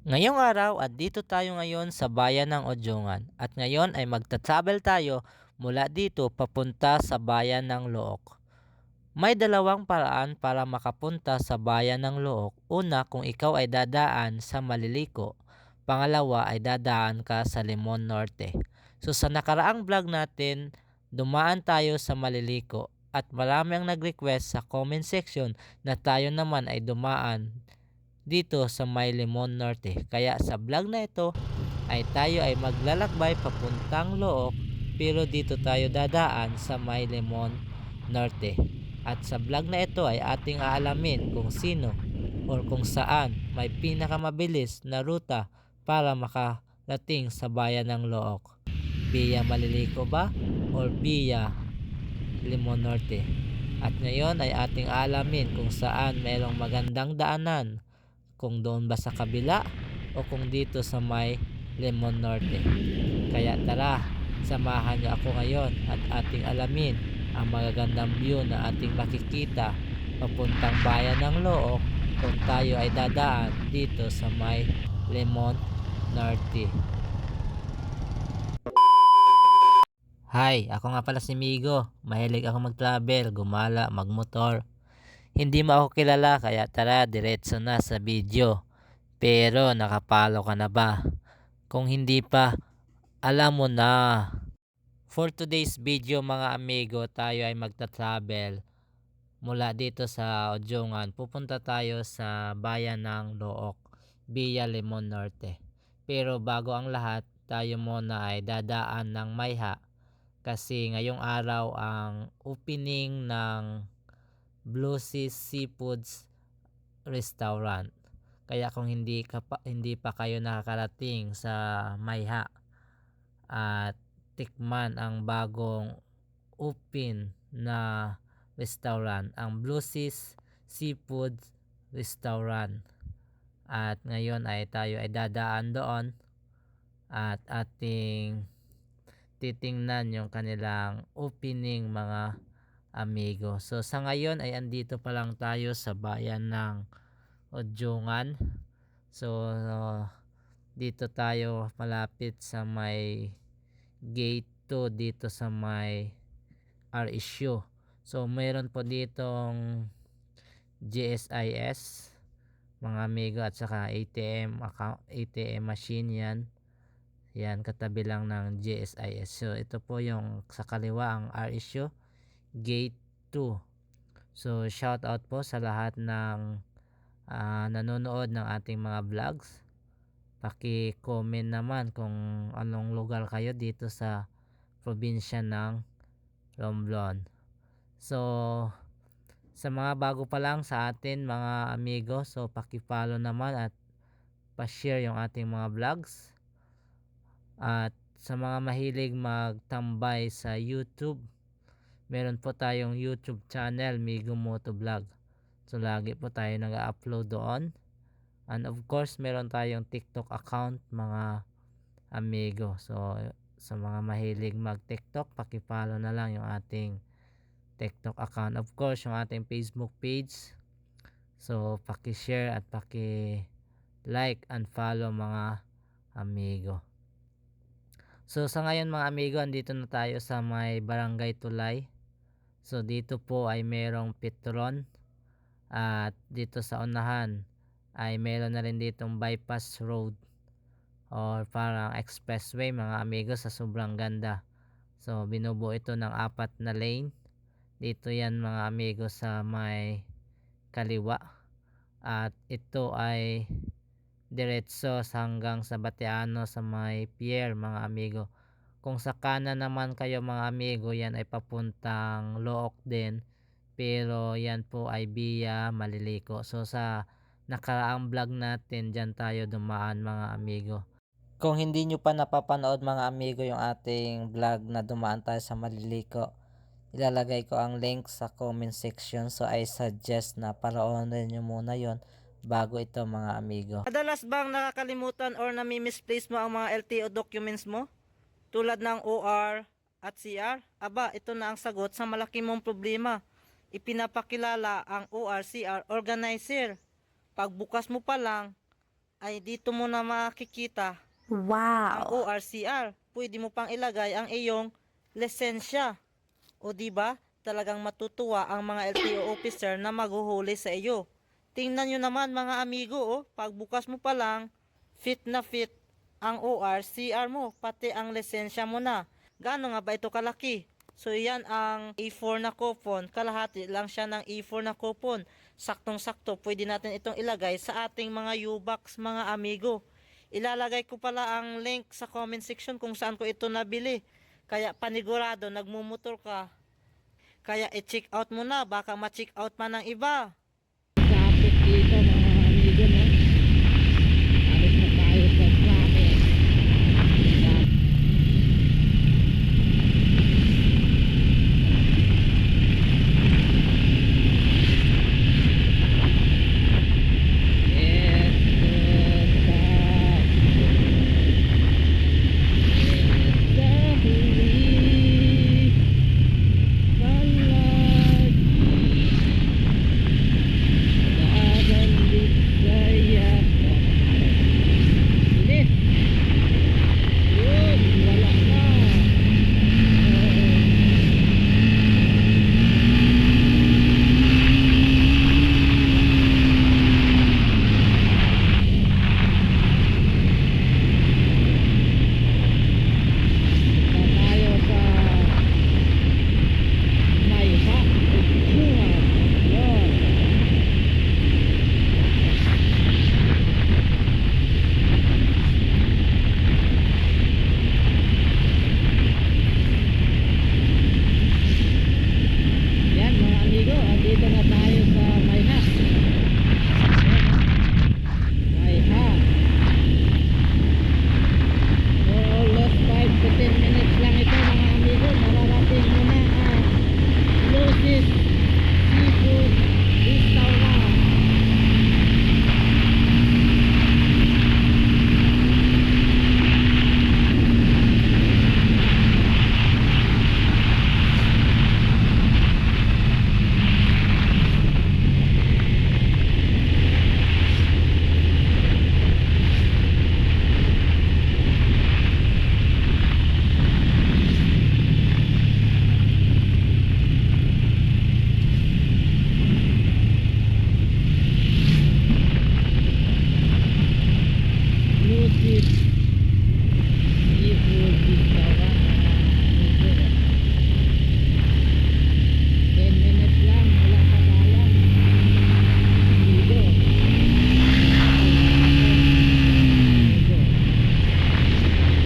Ngayong araw at dito tayo ngayon sa bayan ng Odyongan at ngayon ay magta-travel tayo mula dito papunta sa bayan ng Look. May dalawang paraan para makapunta sa bayan ng Look. Una, kung ikaw ay dadaan sa Maliliko. Pangalawa ay dadaan ka sa Limon Norte. So sa nakaraang vlog natin, dumaan tayo sa Maliliko at marami ang nag-request sa comment section na tayo naman ay dumaan dito sa may Limon Norte. Kaya sa vlog na ito ay tayo ay maglalakbay papuntang Look pero dito tayo dadaan sa may Limon Norte. At sa vlog na ito ay ating aalamin kung sino or kung saan may pinakamabilis na ruta para makarating sa bayan ng Look. Via Maliliko ba or via Limon Norte? At ngayon ay ating aalamin kung saan mayroong magandang daanan, kung doon ba sa kabila o kung dito sa may Lemon Norte. Kaya tara, samahan niyo ako ngayon at ating alamin ang magagandang view na ating makikita papuntang bayan ng Look kung tayo ay dadaan dito sa may Lemon Norte. Hi, ako nga pala si Migo. Mahilig ako mag-travel, gumala, magmotor. Hindi mo ako kilala kaya tara diretso na sa video. Pero nakapalo ka na ba? Kung hindi pa, alam mo na. For today's video mga amigo, tayo ay magta-travel mula dito sa Odyongan. Pupunta tayo sa bayan ng Look via Limon Norte. Pero bago ang lahat, tayo muna ay dadaan ng Mayha kasi ngayong araw ang opening ng Blue Sea Seafoods Restaurant. Kaya kung hindi pa kayo nakakarating sa Mayha at tikman ang bagong open na restaurant, ang Blue Seas Seafood Restaurant. At ngayon ay tayo ay dadaan doon at ating titingnan yung kanilang opening mga amigo. So sa ngayon ay andito pa lang tayo sa bayan ng Odyongan. So dito tayo malapit sa may gate 2 dito sa may RSU. So mayroon po ditong GSIS mga amigo at saka ATM account, ATM machine yan. Yan katabi lang ng GSIS. So ito po yung sa kaliwa ang RSU gate 2. So shout out po sa lahat ng nanonood ng ating mga vlogs. Paki-comment naman kung anong lugar kayo dito sa probinsya ng Romblon. So, sa mga bago pa lang sa atin mga amigo, so paki-follow naman at pa-share yung ating mga vlogs. At sa mga mahilig magtambay sa YouTube, meron po tayong YouTube channel, Migo Moto Vlog. So, lagi po tayo nag-upload doon. And of course, meron tayong TikTok account mga amigo. So, sa mga mahilig mag-TikTok, paki-follow na lang yung ating TikTok account. Of course, yung ating Facebook page. So, paki-share at paki-like and follow mga amigo. So, sa ngayon mga amigo, andito na tayo sa may Barangay Tulay. So, dito po ay merong Petron. At dito sa unahan ay meron na rin ditong bypass road or parang expressway mga amigo sa sobrang ganda. So binubuo ito ng 4 na lane. Dito yan mga amigo sa may kaliwa. At ito ay diretso hanggang sa Bateano sa may pier mga amigo. Kung sa kanan naman kayo mga amigo, yan ay papuntang Look din. Pero yan po ay via Maliliko. So sa nakaraang vlog natin, dyan tayo dumaan mga amigo. Kung hindi nyo pa napapanood mga amigo yung ating vlog na dumaan tayo sa Maliliko, ilalagay ko ang link sa comment section. So I suggest na panoorin nyo muna yon bago ito mga amigo. Madalas bang nakakalimutan or nami-misplace mo ang mga LTO documents mo? Tulad ng OR at CR? Aba, ito na ang sagot sa malaki mong problema. Ipinapakilala ang OR, CR, organizer. Pagbukas mo pa lang, ay dito mo na makikita ang Wow! ORCR. Pwede mo pang ilagay ang iyong lisensya. O di ba? Talagang matutuwa ang mga LTO officer na maghuhuli sa iyo. Tingnan nyo naman mga amigo, oh, pagbukas mo pa lang, fit na fit ang ORCR mo, pati ang lisensya mo na. Gaano nga ba ito kalaki? So yan ang A4 na coupon, kalahati lang siya ng A4 na coupon. Saktong-sakto, pwede natin itong ilagay sa ating mga U-Box mga amigo. Ilalagay ko pala ang link sa comment section kung saan ko ito nabili. Kaya panigurado, nagmumotor ka. Kaya i-check out mo na, baka ma-check out pa ng iba. Traffic dito mga amigo, no? Alis na tayo sa traffic. Yan mga amigo, andito na tayo sa Mayha. Mayha. For almost 5 to 10 minutes lang ito mga amigo. Mararating mo na ang Lucy's Seafood Restaurant. Lucy's Seafood Restaurant mga amigo. 10 minutes lang mula sa bayan. Amigo. Amigo.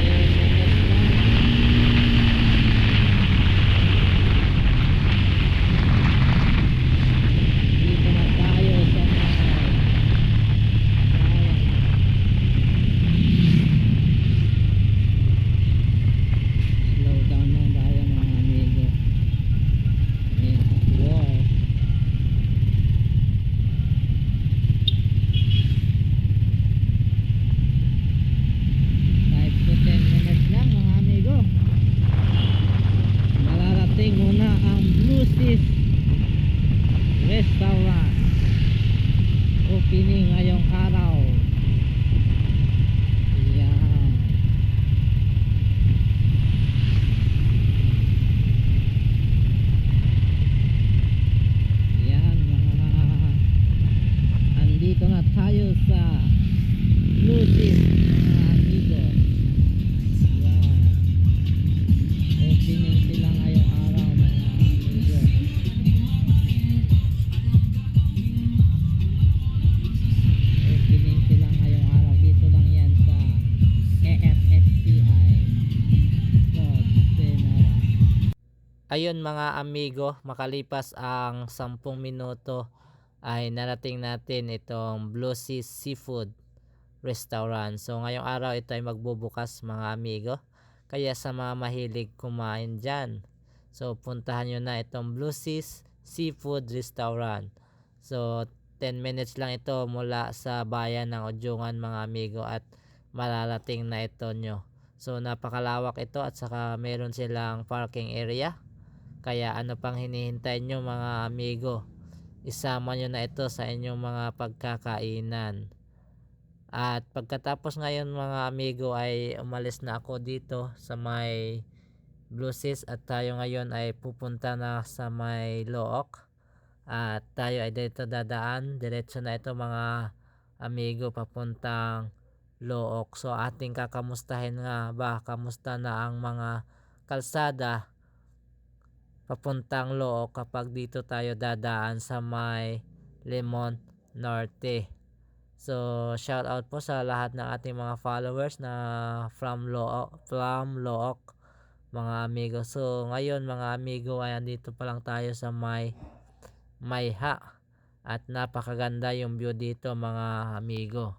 10 minutes lang. Dito na tayo sa bayan. Slow down lang tayo mga amigo. Ayan, wow. 5 to 10 minutes lang mga amigo. Mararating mo na ang Lucy's Restaurant. Opening ngayong araw. Ayan. Ayan mga andito na tayo sa Lucy's mga amigo. Ayan. Opening sila ngayong araw mga amigo. Opening sila ngayong araw. Dito lang yan sa AFSCI Food Senara. Ayun mga amigo, makalipas ang 10 minuto ay narating natin itong Blue Sea Seafood Restaurant. So ngayong araw ito ay magbubukas mga amigo. Kaya sa mga mahilig kumain dyan, so puntahan nyo na itong Blue Seas Seafood Restaurant. So 10 minutes lang ito mula sa bayan ng Ojungan mga amigo at mararating na ito nyo. So napakalawak ito at saka meron silang parking area. Kaya ano pang hinihintay nyo mga amigo? Isama nyo na ito sa inyong mga pagkakainan. At pagkatapos ngayon mga amigo ay umalis na ako dito sa may Bluesis at tayo ngayon ay pupunta na sa may Look. At tayo ay dito dadaan. Diretso na ito mga amigo papuntang Look. So ating kakamustahin nga ba kamusta na ang mga kalsada papuntang Look kapag dito tayo dadaan sa may Lemon Norte. So shout out po sa lahat ng ating mga followers na from Look mga amigo. So ngayon mga amigo ay andito pa lang tayo sa may Mayha at napakaganda yung view dito mga amigo.